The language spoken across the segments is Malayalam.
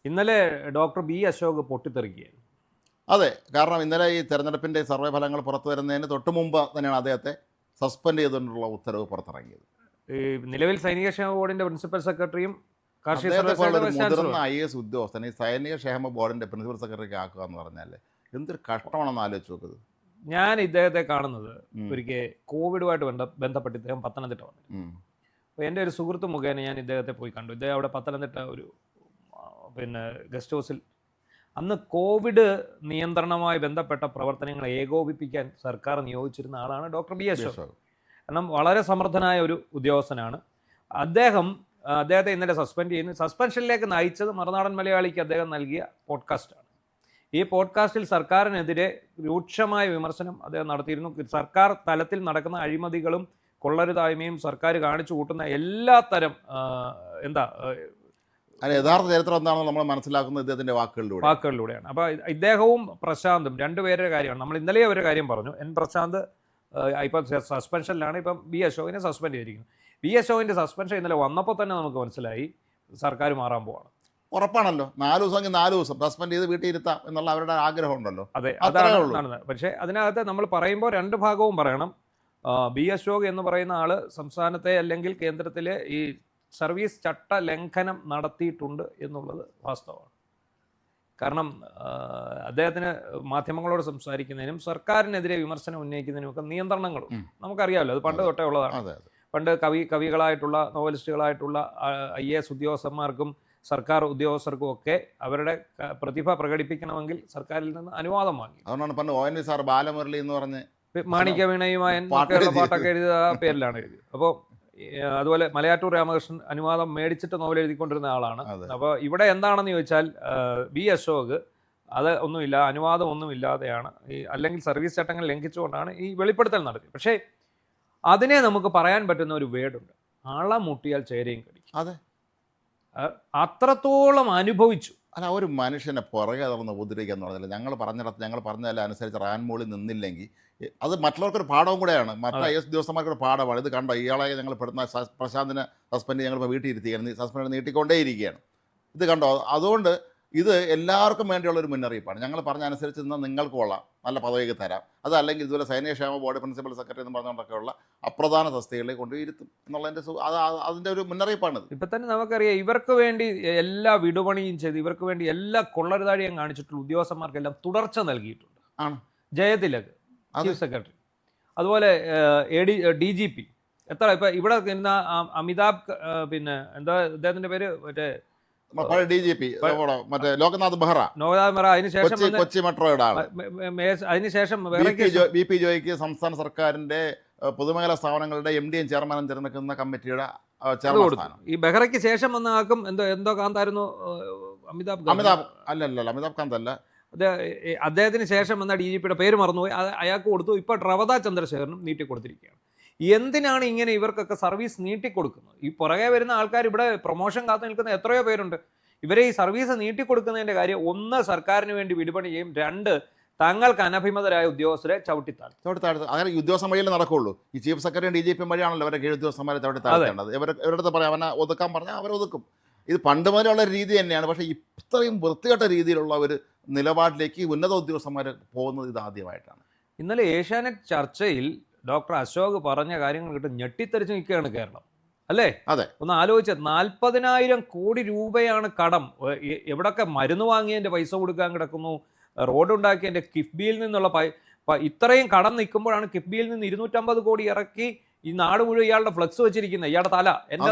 ഇന്നലെ ഡോക്ടർ ബി അശോക് പൊട്ടിത്തെറിക്കുകയായിരുന്നു. അതെ, കാരണം ഇന്നലെ ഈ തെരഞ്ഞെടുപ്പിൻ്റെ സർവേ ഫലങ്ങൾ പുറത്തു വരുന്നതിന് തൊട്ട് മുമ്പ് തന്നെയാണ് അദ്ദേഹത്തെ സസ്പെൻഡ് ചെയ്തുകൊണ്ടുള്ള ഉത്തരവ് പുറത്തിറങ്ങിയത്. ഈ നിലവിൽ സൈനിക ക്ഷേമ ബോർഡിന്റെ പ്രിൻസിപ്പൽ സെക്രട്ടറിയും കാർഷിക അദ്ദേഹത്തെ പോലുള്ള സർവീസ് ഒരു വൈസ് മുതിർന്ന ചാൻസലറും. IAS ഉദ്യോഗസ്ഥനെ ഈ സൈനിക ക്ഷേമ ബോർഡിൻ്റെ പ്രിൻസിപ്പൽ സെക്രട്ടറിക്ക് ആക്കുക എന്ന് പറഞ്ഞാൽ എന്തൊരു കഷ്ടമാണെന്ന് ആലോചിച്ച് നോക്കുന്നത്. ഞാൻ ഇദ്ദേഹത്തെ കാണുന്നത് ഉം. ഒരിക്കൽ കോവിഡുമായിട്ട് ബന്ധപ്പെട്ട് ഇദ്ദേഹം പത്തനംതിട്ട വന്നു. ഉം. അപ്പോൾ എൻ്റെ ഒരു സുഹൃത്ത് മുഖേന ഞാൻ ഇദ്ദേഹത്തെ പോയി കണ്ടു. ഇദ്ദേഹം അവിടെ പത്തനംതിട്ട ഒരു ഗസ്റ്റ് ഹൗസിൽ അന്ന് കോവിഡ് നിയന്ത്രണവുമായി ബന്ധപ്പെട്ട പ്രവർത്തനങ്ങൾ ഏകോപിപ്പിക്കാൻ സർക്കാർ നിയോഗിച്ചിരുന്ന ആളാണ് ഡോക്ടർ ബി അശോക്. കാരണം വളരെ സമർത്ഥനായ ഒരു ഉദ്യോഗസ്ഥനാണ് അദ്ദേഹത്തെ ഇന്നലെ സസ്പെൻഡ് ചെയ്യുന്നു. സസ്പെൻഷനിലേക്ക് നയിച്ചത് മറുനാടൻ മലയാളിക്ക് അദ്ദേഹം നൽകിയ പോഡ്കാസ്റ്റാണ്. ഈ പോഡ്കാസ്റ്റിൽ സർക്കാരിനെതിരെ രൂക്ഷമായ വിമർശനം അദ്ദേഹം നടത്തിയിരുന്നു. സർക്കാർ തലത്തിൽ നടക്കുന്ന അഴിമതികളും കൊള്ളരുതായ്മയും സർക്കാർ കാണിച്ചു കൂട്ടുന്ന എല്ലാ തരം അതിന് യഥാർത്ഥ ചരിത്രം എന്താണെന്ന് നമ്മൾ മനസ്സിലാക്കുന്നത് ഇദ്ദേഹത്തിൻ്റെ വാക്കുകളിലൂടെയാണ്. അപ്പോൾ ഇദ്ദേഹവും പ്രശാന്തും രണ്ടുപേരുടെ കാര്യമാണ്. നമ്മൾ ഇന്നലെ ഒരു കാര്യം പറഞ്ഞു. പ്രശാന്ത് ഇപ്പം സസ്പെൻഷനിലാണ്. ഇപ്പം ബി അശോകിനെ സസ്പെൻഡ് ചെയ്തിരിക്കുന്നു. ബി അശോകിൻ്റെ സസ്പെൻഷൻ ഇന്നലെ വന്നപ്പോൾ തന്നെ നമുക്ക് മനസ്സിലായി സർക്കാർ മാറാൻ പോവാണ്. ഉറപ്പാണല്ലോ. 4 ദിവസമെങ്കിൽ 4 ദിവസം സസ്പെൻഡ് ചെയ്ത് വീട്ടിൽ ഇരുത്താം എന്നുള്ള അവരുടെ ആഗ്രഹം ഉണ്ടല്ലോ. അതെ, അതാണ് നടന്നത്. പക്ഷേ അതിനകത്ത് നമ്മൾ പറയുമ്പോൾ രണ്ട് ഭാഗവും പറയണം. ബി അശോക് എന്ന് പറയുന്ന ആള് സംസ്ഥാനത്തെ അല്ലെങ്കിൽ കേന്ദ്രത്തിലെ ഈ സർവീസ് ചട്ട ലംഘനം നടത്തിയിട്ടുണ്ട് എന്നുള്ളത് വാസ്തവമാണ്. കാരണം അദ്ദേഹത്തിന് മാധ്യമങ്ങളോട് സംസാരിക്കുന്നതിനും സർക്കാരിനെതിരെ വിമർശനം ഉന്നയിക്കുന്നതിനും ഒക്കെ നിയന്ത്രണങ്ങളും നമുക്കറിയാമല്ലോ. അത് പണ്ട് തൊട്ടേ ഉള്ളതാണ്. പണ്ട് കവികളായിട്ടുള്ള നോവലിസ്റ്റുകളായിട്ടുള്ള IAS ഉദ്യോഗസ്ഥന്മാർക്കും സർക്കാർ ഉദ്യോഗസ്ഥർക്കും ഒക്കെ അവരുടെ പ്രതിഭ പ്രകടിപ്പിക്കണമെങ്കിൽ സർക്കാരിൽ നിന്ന് അനുവാദം വാങ്ങി. അതുകൊണ്ടാണ് പണ്ട് ONV സാർ ബാലമുരളി എന്ന് പറഞ്ഞ് മാണിക്യ വീണയുമായി പാട്ടൊക്കെ എഴുതിയ ആ പേരിലാണ് എഴുതിയത്. അപ്പോൾ അതുപോലെ മലയാറ്റൂർ രാമകൃഷ്ണൻ അനുവാദം മേടിച്ചിട്ട് നോവൽ എഴുതിക്കൊണ്ടിരുന്ന ആളാണ്. അപ്പോൾ ഇവിടെ എന്താണെന്ന് ചോദിച്ചാൽ ബി അശോക് അത് ഒന്നുമില്ല, അനുവാദം ഒന്നുമില്ലാതെയാണ് അല്ലെങ്കിൽ സർവീസ് ചട്ടങ്ങൾ ലംഘിച്ചുകൊണ്ടാണ് ഈ വെളിപ്പെടുത്തൽ നടത്തിയത്. പക്ഷേ അതിനെ നമുക്ക് പറയാൻ പറ്റുന്ന ഒരു വേർഡുണ്ട്: ആള മുട്ടിയാൽ ചേരയും കടിക്കും. അതെ, അത്രത്തോളം അനുഭവിച്ചു. അല്ല, ഒരു മനുഷ്യനെ പുറകെ തുറന്ന് ഉപദ്രവിക്കുക എന്ന് പറഞ്ഞാൽ ഞങ്ങൾ പറഞ്ഞതല്ല അനുസരിച്ച് റാൻമോളിൽ നിന്നില്ലെങ്കിൽ അത് മറ്റുള്ളവർക്കൊരു പാഠവും കൂടെയാണ്. മറ്റു IAS ഉദ്യോഗസ്ഥന്മാർക്കൊരു പാഠമാണ്. ഇത് കണ്ടോ, ഇയാളെ ഞങ്ങൾ പെടുന്ന പ്രശാന്തിനെ സസ്പെൻഡ് ഞങ്ങളിപ്പോൾ വീട്ടിൽ ഇരുത്തിയാണ്, സസ്പെൻഡ് നീട്ടിക്കൊണ്ടേയിരിക്കുകയാണ്. ഇത് കണ്ടോ. അതുകൊണ്ട് ഇത് എല്ലാവർക്കും വേണ്ടിയുള്ളൊരു മുന്നറിയിപ്പാണ്. ഞങ്ങൾ പറഞ്ഞ അനുസരിച്ച് നിന്നാൽ നിങ്ങൾക്ക് കൊള്ളാം, നല്ല പദവിക്ക് തരാം. അതല്ലെങ്കിൽ ഇതുപോലെ സൈനിക ക്ഷേമ ബോർഡ് പ്രിൻസിപ്പൽ സെക്രട്ടറി എന്ന് പറഞ്ഞുകൊണ്ടൊക്കെയുള്ള അപ്രധാന തസ്തികളിലേക്ക് കൊണ്ടുപോയിരുത്തും എന്നുള്ളതിൻ്റെ അതിൻ്റെ ഒരു മുന്നറിയിപ്പാണിത്. ഇപ്പം തന്നെ നമുക്കറിയാം, ഇവർക്ക് വേണ്ടി എല്ലാ വിടുപണിയും ചെയ്ത് ഇവർക്ക് വേണ്ടി എല്ലാ കൊള്ളരുതാഴിയും കാണിച്ചിട്ടുള്ള ഉദ്യോഗസ്ഥന്മാർക്കെല്ലാം തുടർച്ച നൽകിയിട്ടുണ്ട്. ആണ് ജയതിലക് ചീഫ് സെക്രട്ടറി, അതുപോലെ DGP എത്ര ഇപ്പം ഇവിടെ നിന്ന അമിതാഭ്, പിന്നെ എന്താ അദ്ദേഹത്തിൻ്റെ പേര്, പഴയ DGP മറ്റേ ലോക്നാഥ് ബെഹ്റ, അതിനുശേഷം കൊച്ചി മെട്രോയുടെ ആള്. അതിനുശേഷം BP ജോയിക്ക് സംസ്ഥാന സർക്കാരിന്റെ പൊതുമേഖലാ സ്ഥാപനങ്ങളുടെ MDയും ചെയർമാനും തിരഞ്ഞെടുക്കുന്ന കമ്മിറ്റിയുടെ ചെയർമാൻ. ഈ ബെഹ്റയ്ക്ക് ശേഷം വന്ന ആൾക്കും എന്തോ കാന്തായിരുന്നു അമിതാഭ് കാന്ത് അല്ല, അദ്ദേഹത്തിന് ശേഷം വന്ന DGPയുടെ പേര് മറന്നുപോയി, അയാൾക്ക് കൊടുത്തു. ഇപ്പോൾ റവദ ചന്ദ്രശേഖരനും നീട്ടിക്കൊടുത്തിരിക്കുകയാണ്. എന്തിനാണ് ഇങ്ങനെ ഇവർക്കൊക്കെ സർവീസ് നീട്ടിക്കൊടുക്കുന്നത്? ഈ പുറകെ വരുന്ന ആൾക്കാർ ഇവിടെ പ്രൊമോഷൻ കാത്തു നിൽക്കുന്ന എത്രയോ പേരുണ്ട്. ഇവരെ ഈ സർവീസ് നീട്ടിക്കൊടുക്കുന്നതിൻ്റെ കാര്യം, ഒന്ന്, സർക്കാരിന് വേണ്ടി വിടുപണി ചെയ്യും, രണ്ട്, തങ്ങൾക്ക് അനഭിമതരായ ഉദ്യോഗസ്ഥരെ ചവിട്ടിത്താഴ്ത്തും. അങ്ങനെ ഉദ്യോഗസ്ഥ വഴിയല്ലേ നടക്കുള്ളൂ. ഈ ചീഫ് സെക്രട്ടറി DGP വഴിയാണല്ലോ അവരെ കീഴ് ഉദ്യോഗസ്ഥന്മാരെ ചവിട്ടിത്താഴ്ത്തേണ്ടത്. ഇവരുടെ അടുത്ത് പറയാം അവനെ ഒതുക്കാൻ പറഞ്ഞാൽ അവരൊതുക്കും. ഇത് പണ്ട് മുതലുള്ള രീതി തന്നെയാണ്. പക്ഷേ ഇത്രയും വൃത്തികെട്ട രീതിയിലുള്ള ഒരു നിലപാടിലേക്ക് ഉന്നത ഉദ്യോഗസ്ഥന്മാർ പോകുന്നത് ഇത് ആദ്യമായിട്ടാണ്. ഇന്നലെ ഏഷ്യാനെറ്റ് ചർച്ചയിൽ ഡോക്ടർ അശോക് പറഞ്ഞ കാര്യങ്ങൾ കേട്ട് ഞെട്ടിത്തെറിച്ച് നിൽക്കുകയാണ് കേരളം, അല്ലേ? അതെ, ഒന്ന് ആലോചിച്ചത്. 40,000 കോടി രൂപയാണ് കടം. എവിടൊക്കെ മരുന്ന് വാങ്ങിയതിൻ്റെ പൈസ കൊടുക്കാൻ കിടക്കുന്നു, റോഡ് ഉണ്ടാക്കിയതിൻ്റെ കിഫ്ബിയിൽ നിന്നുള്ള ഇത്രയും കടം നിൽക്കുമ്പോഴാണ് കിഫ്ബിയിൽ നിന്ന് 250 കോടി ഇറക്കി ഈ നാട് മുഴുവൻ ഇയാളുടെ ഫ്ലെക്സ് വെച്ചിരിക്കുന്നത്. ഇയാളുടെ തല,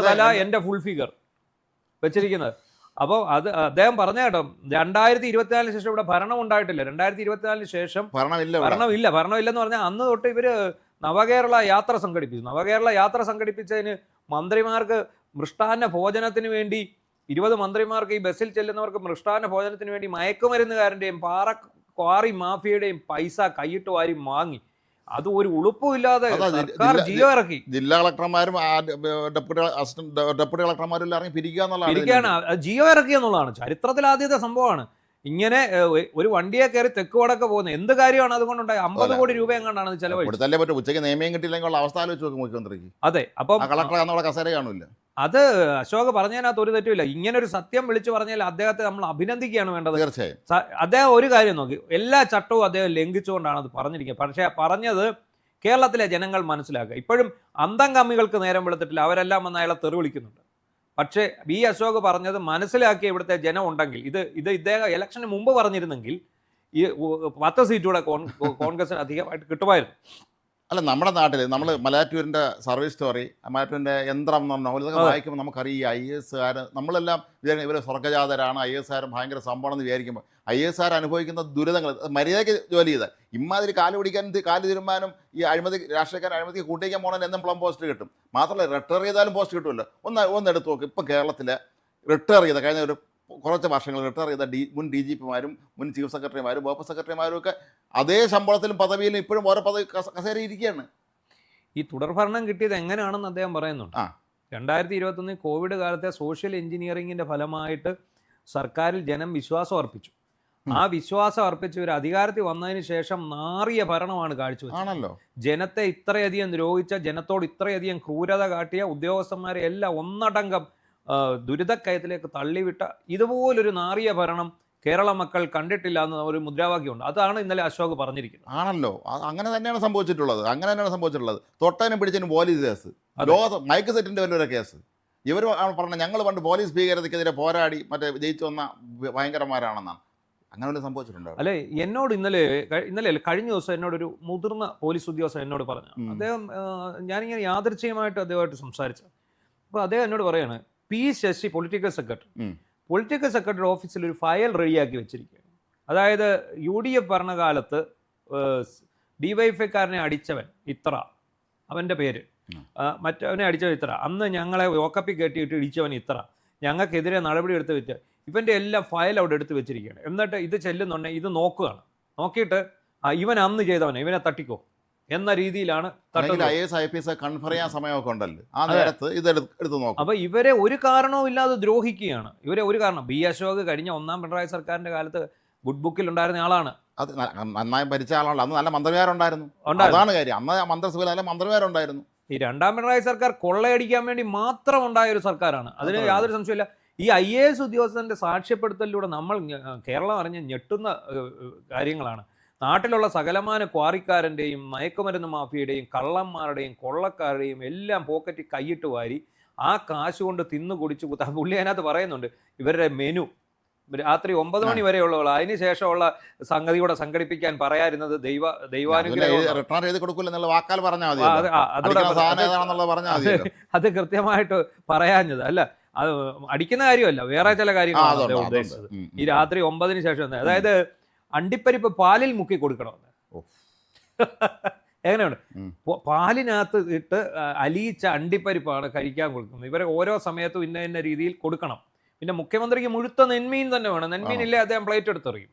എൻ്റെ ഫുൾ ഫിഗർ വെച്ചിരിക്കുന്നത്. അപ്പോൾ അദ്ദേഹം പറഞ്ഞ കേട്ടോ, 2024 ശേഷം ഇവിടെ ഭരണം ഉണ്ടായിട്ടില്ല. 2024 ശേഷം ഭരണമില്ലെന്ന് പറഞ്ഞാൽ അന്ന് തൊട്ട് ഇവര് നവകേരള യാത്ര സംഘടിപ്പിച്ചു. നവകേരള യാത്ര സംഘടിപ്പിച്ചതിന് മന്ത്രിമാർക്ക് മൃഷ്ടാന്ന ഭോജനത്തിന് വേണ്ടി 20 മന്ത്രിമാർക്ക്, ഈ ബസ്സിൽ ചെല്ലുന്നവർക്ക് മൃഷ്ടാന്ന ഭോജനത്തിന് വേണ്ടി മയക്കുമരുന്നുകാരൻ്റെയും ക്വാറി മാഫിയയുടെയും പൈസ കൈയിട്ട് വാരി വാങ്ങി. അത് ഒരു ഉളുപ്പുമില്ലാതെ സർക്കാർ ജിയോ ഇറക്കി. ജില്ലാ കളക്ടർമാരും ഡെപ്യൂട്ടി കളക്ടർമാരും ഇറങ്ങി പിരിക്കുകയാണ്. ജിയോ ഇറക്കി എന്നുള്ളതാണ് ചരിത്രത്തിൽ ആദ്യത്തെ സംഭവമാണ്. ഇങ്ങനെ ഒരു വണ്ടിയെ കയറി തെക്ക് വടക്ക് പോകുന്നത് എന്ത് കാര്യമാണ് അതുകൊണ്ടുണ്ടായി? 50 കോടി രൂപ എങ്ങാണ്ടാണ് അത് ചെലവഴിച്ചത്. ഉച്ചയ്ക്ക് നിയമം കിട്ടിയില്ലെങ്കിൽ അവസ്ഥ ആലോചിച്ച് നോക്കും മുഖ്യമന്ത്രിക്ക്. അതെ, അപ്പം കളക്ടർ കസേര കാണില്ല. അത് അശോക് പറഞ്ഞതിനകത്ത് ഒരു തെറ്റുമില്ല. ഇങ്ങനെ ഒരു സത്യം വിളിച്ചു പറഞ്ഞാൽ അദ്ദേഹത്തെ നമ്മൾ അഭിനന്ദിക്കുകയാണ് വേണ്ടത്. തീർച്ചയായും. അദ്ദേഹം ഒരു കാര്യം നോക്കി, എല്ലാ ചട്ടവും അദ്ദേഹം ലംഘിച്ചുകൊണ്ടാണ് അത് പറഞ്ഞിരിക്കുന്നത്. പക്ഷേ പറഞ്ഞത് കേരളത്തിലെ ജനങ്ങൾ മനസ്സിലാക്കുക. ഇപ്പോഴും അന്തം കമ്മികൾക്ക് നേരം വെളുത്തിട്ടില്ല, അവരെല്ലാം വന്ന് അയാളെ തെറി വിളിക്കുന്നുണ്ട്. പക്ഷേ വി അശോക് പറഞ്ഞത് മനസ്സിലാക്കിയ ഇവിടുത്തെ ജനം ഉണ്ടെങ്കിൽ, ഇത് ഇദ്ദേഹം ഇലക്ഷന് മുമ്പ് പറഞ്ഞിരുന്നെങ്കിൽ ഈ 10 സീറ്റൂടെ കോൺഗ്രസിന് അധികമായിട്ട് കിട്ടുമായിരുന്നു. അല്ല, നമ്മുടെ നാട്ടിൽ നമ്മൾ മലയാറ്റൂരിൻ്റെ സർവീസ് സ്റ്റോറി, മലയാറ്റൂരിൻ്റെ യന്ത്രം എന്ന് പറഞ്ഞ ഇതൊക്കെ വായിക്കുമ്പോൾ നമുക്കറിയാം IAS നമ്മളെല്ലാം ഇവർ സ്വർഗ്ഗജാതരാണ്, IAS ഭയങ്കര സംഭവമാണെന്ന് വിചാരിക്കുമ്പോൾ IAS അനുഭവിക്കുന്ന ദുരിതങ്ങൾ, മര്യാദയ്ക്ക് ജോലി ചെയ്താൽ ഇമ്മാതിരി കാല് പിടിക്കാനും കാല് തീരുമാനം ഈ അഴിമതി രാഷ്ട്രീയക്കാരൻ അഴിമതിക്ക് കൂട്ടിക്കാൻ പോകണമെങ്കിൽ എന്നും പ്ലം പോസ്റ്റ് കിട്ടും. മാത്രമല്ല റിട്ടയർ ചെയ്താലും പോസ്റ്റ് കിട്ടുമല്ലോ. ഒന്ന് എടുത്ത് നോക്ക്, ഇപ്പോൾ കേരളത്തിലെ റിട്ടയർ ചെയ്ത കഴിഞ്ഞ ഒരു കുറച്ച് വർഷങ്ങൾ റിട്ടയർ ചെയ്ത മുൻ DGPമാരും മുൻ ചീഫ് സെക്രട്ടറിമാരും വകുപ്പ് സെക്രട്ടറിമാരും ഒക്കെ അതേ ശമ്പളത്തിലും പദവിയിലും ഇപ്പോഴും ഓരോ പദവി കസേര ഇരിക്കുകയാണ്. ഈ തുടർഭരണം കിട്ടിയത് എങ്ങനെയാണെന്ന് അദ്ദേഹം പറയുന്നുണ്ട്. 2021 കോവിഡ് കാലത്തെ സോഷ്യൽ എഞ്ചിനീയറിംഗിന്റെ ഫലമായിട്ട് സർക്കാരിൽ ജനം വിശ്വാസം അർപ്പിച്ചു. ആ വിശ്വാസം അർപ്പിച്ച് ഒരു അധികാരത്തിൽ വന്നതിന് ശേഷം നാറിയ ഭരണമാണ് കാഴ്ചവെച്ചത്. ജനത്തെ ഇത്രയധികം ദ്രോഹിച്ച, ജനത്തോട് ഇത്രയധികം ക്രൂരത കാട്ടിയ ഉദ്യോഗസ്ഥന്മാരെ എല്ലാം ഒന്നടങ്കം ദുരിതക്കയത്തിലേക്ക് തള്ളിവിട്ട ഇതുപോലൊരു നാറിയ ഭരണം കേരള മക്കൾ കണ്ടിട്ടില്ല എന്ന ഒരു മുദ്രാവാക്യമുണ്ട്. അതാണ് ഇന്നലെ അശോക് പറഞ്ഞിരിക്കുന്നത്. ആണല്ലോ, അങ്ങനെ തന്നെയാണ് സംഭവിച്ചിട്ടുള്ളത്. തൊട്ടതിനും പിടിച്ചതിനും പോലീസ് കേസ്, മൈക്ക് സെറ്റിന്റെ വലിയൊരു കേസ്. ഇവർ പറഞ്ഞ ഞങ്ങൾ പണ്ട് പോലീസ് ഭീകരതയ്ക്കെതിരെ പോരാടി മറ്റേ ജയിച്ചു വന്ന ഭയങ്കരന്മാരാണെന്നാണ്. അങ്ങനെ വല്ല സംഭവിച്ചിട്ടുണ്ടോ? അല്ലെ, എന്നോട് ഇന്നലെ കഴിഞ്ഞ ദിവസം എന്നോടൊരു മുതിർന്ന പോലീസ് ഉദ്യോഗസ്ഥൻ എന്നോട് പറഞ്ഞു. അദ്ദേഹം, ഞാനിങ്ങനെ യാദൃച്ഛികമായിട്ട് അദ്ദേഹമായിട്ട് സംസാരിച്ചു. അപ്പോൾ അദ്ദേഹം എന്നോട് പറയാണ്, P. ശശി പൊളിറ്റിക്കൽ സെക്രട്ടറി ഓഫീസിൽ ഒരു ഫയൽ റെഡിയാക്കി വെച്ചിരിക്കുകയാണ്. അതായത് UDF ഭരണകാലത്ത് DYFIക്കാരനെ അടിച്ചവൻ ഇത്ര, അവൻ്റെ പേര്, മറ്റവനെ അടിച്ചവൻ ഇത്ര, അന്ന് ഞങ്ങളെ ലോക്കപ്പിൽ കെട്ടിയിട്ട് ഇടിച്ചവൻ ഇത്ര, ഞങ്ങൾക്കെതിരെ നടപടി എടുത്ത് വെച്ച് ഇവൻ്റെ എല്ലാം ഫയൽ അവിടെ എടുത്ത് വെച്ചിരിക്കുകയാണ്. എന്നിട്ട് ഇത് ചെല്ലുന്നുണ്ടെങ്കിൽ ഇത് നോക്കുകയാണ്. നോക്കിയിട്ട് ഇവൻ അന്ന് ചെയ്തവനെ ഇവനെ തട്ടിക്കോ എന്ന രീതിയിലാണ്. IAS കൺഫർ ചെയ്യാൻ സമയമൊക്കെ ഉണ്ടല്ലോ, ആ നേരത്ത് ഇത് എടുത്ത് നോക്കും. അപ്പൊ ഇവരെ ഒരു കാരണവും ഇല്ലാതെ ദ്രോഹിക്കുകയാണ്. ഇവരെ ഒരു കാരണം, ബി അശോക് കഴിഞ്ഞ 1ാം പിണറായി സർക്കാരിന്റെ കാലത്ത് ഗുഡ് ബുക്കിൽ ഉണ്ടായിരുന്ന ആളാണ്. അത് നന്നായി ഭരിച്ച ആളാണ്. അന്ന് നല്ല മന്ത്രിമാരുണ്ടായിരുന്നു, അതാണ് കാര്യം. അന്ന് മന്ത്രിസഭയിൽ നല്ല മന്ത്രിമാരുണ്ടായിരുന്നു. ഈ 2ാം പിണറായി സർക്കാർ കൊള്ളയടിക്കാൻ വേണ്ടി മാത്രം ഉണ്ടായ ഒരു സർക്കാരാണ്, അതിന് യാതൊരു സംശയമില്ല. ഈ IAS ഉദ്യോഗസ്ഥന്റെ സാക്ഷ്യപ്പെടുത്തലിലൂടെ നമ്മൾ കേരളം അറിഞ്ഞ് ഞെട്ടുന്ന കാര്യങ്ങളാണ്. നാട്ടിലുള്ള സകലമാന ക്വാറിക്കാരൻ്റെയും മയക്കുമരുന്ന് മാഫിയുടെയും കള്ളന്മാരുടെയും കൊള്ളക്കാരുടെയും എല്ലാം പോക്കറ്റിൽ കൈയിട്ട് വാരി ആ കാശ് കൊണ്ട് തിന്നു കുടിച്ചു കുത്താൻ. പുള്ളി അതിനകത്ത് പറയുന്നുണ്ട്, ഇവരുടെ മെനു രാത്രി 9 മണി വരെയുള്ളവൾ, അതിനുശേഷമുള്ള സംഗതി കൂടെ സംഘടിപ്പിക്കാൻ പറയാറുന്നത് അത് കൃത്യമായിട്ട് പറയാഞ്ഞത് അല്ല, അത് അടിക്കുന്ന കാര്യമല്ല, വേറെ ചില കാര്യങ്ങളാണ് ഉദ്ദേശിച്ചത്. ഈ രാത്രി 9-ന് ശേഷം, അതായത് അണ്ടിപ്പരിപ്പ് പാലിൽ മുക്കി കൊടുക്കണമെന്ന്. എങ്ങനെയാണ് പാലിനകത്ത് ഇട്ട് അലിയിച്ച അണ്ടിപ്പരിപ്പാണ് കഴിക്കാൻ കൊടുക്കുന്നത്. ഇവരെ ഓരോ സമയത്തും ഇന്ന രീതിയിൽ കൊടുക്കണം. പിന്നെ മുഖ്യമന്ത്രിക്ക് മുഴുത്ത നെന്മീൻ തന്നെ വേണം. നെന്മീനില്ലേ അദ്ദേഹം പ്ലേറ്റ് എടുത്തെറിയും.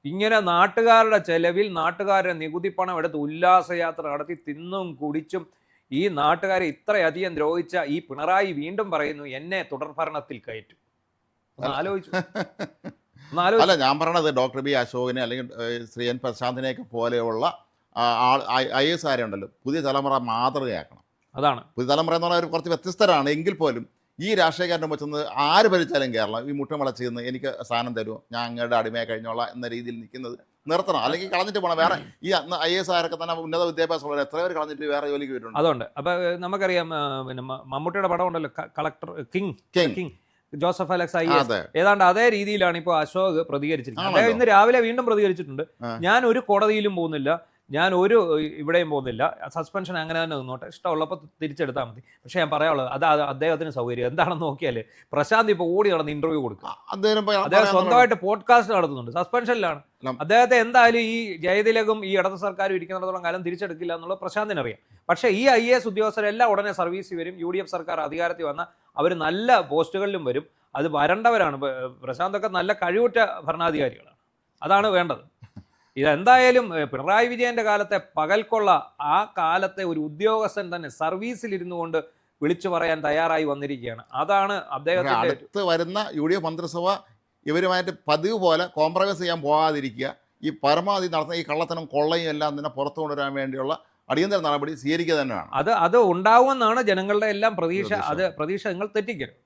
ഇങ്ങനെ നാട്ടുകാരുടെ ചെലവിൽ നാട്ടുകാരുടെ നികുതി പണം എടുത്ത് ഉല്ലാസയാത്ര നടത്തി തിന്നും കുടിച്ചും ഈ നാട്ടുകാരെ ഇത്രയധികം ദ്രോഹിച്ച ഈ പിണറായി വീണ്ടും പറയുന്നു, എന്നെ തുടർഭരണത്തിൽ കയറ്റും. ആലോചിച്ചു. അല്ല, ഞാൻ പറയണത് ഡോക്ടർ ബി അശോകിനെ അല്ലെങ്കിൽ ശ്രീ എൻ പ്രശാന്തിനെയൊക്കെ പോലെയുള്ള IAS ഉണ്ടല്ലോ, പുതിയ തലമുറ മാതൃകയാക്കണം. അതാണ് പുതിയ തലമുറ എന്ന് പറഞ്ഞാൽ കുറച്ച് വ്യത്യസ്തരാണ്. എങ്കിൽ പോലും ഈ രാഷ്ട്രീയക്കാരൻ്റെ വെച്ചെന്ന് ആര് ഭരിച്ചാലും കേരളം ഈ മുട്ട മുളച്ചിരുന്ന് എനിക്ക് സ്ഥാനം തരുമോ, ഞാൻ അങ്ങയുടെ അടിമയെ കഴിഞ്ഞോളാം എന്ന രീതിയിൽ നിൽക്കുന്നത് നിർത്തണം. അല്ലെങ്കിൽ കളഞ്ഞിട്ട് പോകണം. വേറെ ഈ IAS തന്നെ ഉന്നത വിദ്യാഭ്യാസമുള്ള എത്ര പേര് കളഞ്ഞിട്ട് വേറെ ജോലിക്ക് വരുന്നുണ്ട്. അതുകൊണ്ട് അപ്പം നമുക്കറിയാം, പിന്നെ മമ്മൂട്ടിയുടെ പടം ഉണ്ടല്ലോ, collector king Joseph Alex IAS, ഏതാണ്ട് അതേ രീതിയിലാണ് ഇപ്പോൾ അശോക് പ്രതികരിച്ചിരിക്കുന്നത്. അദ്ദേഹം ഇന്ന് രാവിലെ വീണ്ടും പ്രതികരിച്ചിട്ടുണ്ട്. ഞാൻ ഒരു കോടതിയിലും പോകുന്നില്ല, ഞാൻ ഒരു ഇവിടെയും പോകുന്നില്ല, സസ്പെൻഷൻ അങ്ങനെ തന്നെ നിന്നോട്ടെ, ഇഷ്ടമുള്ളപ്പോൾ തിരിച്ചെടുത്താൽ മതി. പക്ഷേ ഞാൻ പറയാനുള്ളത് അത് അദ്ദേഹത്തിന് സൗകര്യം എന്താണെന്ന് നോക്കിയാൽ പ്രശാന്ത് ഇപ്പോൾ ഓടി നടന്ന് ഇന്റർവ്യൂ കൊടുക്കും. അദ്ദേഹം സ്വന്തമായിട്ട് പോഡ്കാസ്റ്റ് നടത്തുന്നുണ്ട്, സസ്പെൻഷനിലാണ്. അദ്ദേഹത്തെ എന്തായാലും ഈ ജയതിലകും ഈ ഇടത് സർക്കാരും ഇരിക്കുന്നിടത്തോളം കാലം തിരിച്ചെടുക്കില്ല എന്നുള്ളത് പ്രശാന്തിനറിയാം. പക്ഷേ ഈ IAS ഉദ്യോഗസ്ഥരെല്ലാം ഉടനെ സർവീസിൽ വരും. UDF സർക്കാർ അധികാരത്തിൽ വന്നാൽ അവർ നല്ല പോസ്റ്റുകളിലും വരും. അത് വരേണ്ടവരാണ്. പ്രശാന്തൊക്കെ നല്ല കഴിവുറ്റ ഭരണാധികാരികളാണ്. അതാണ് വേണ്ടത്. ഇതെന്തായാലും പിണറായി വിജയന്റെ കാലത്തെ പകൽക്കൊള്ള ആ കാലത്തെ ഒരു ഉദ്യോഗസ്ഥൻ തന്നെ സർവീസിലിരുന്നു കൊണ്ട് വിളിച്ചു പറയാൻ തയ്യാറായി വന്നിരിക്കുകയാണ്. അതാണ് അദ്ദേഹത്തിന്റെ അടുത്ത് വരുന്ന UDF മന്ത്രിസഭ ഇവരുമായിട്ട് പതിവ് പോലെ കോംപ്രമൈസ് ചെയ്യാൻ പോകാതിരിക്കുക, ഈ പരമാവധി നടത്തുന്ന ഈ കള്ളത്തനം കൊള്ളയും എല്ലാം തന്നെ പുറത്തു കൊണ്ടുവരാൻ വേണ്ടിയുള്ള അടിയന്തര നടപടി സ്വീകരിക്കുക തന്നെയാണ്. അത് ഉണ്ടാവുമെന്നാണ് ജനങ്ങളുടെ എല്ലാം പ്രതീക്ഷ. പ്രതീക്ഷ. അത് പ്രതീക്ഷ നിങ്ങൾ തെറ്റിക്കരുത്.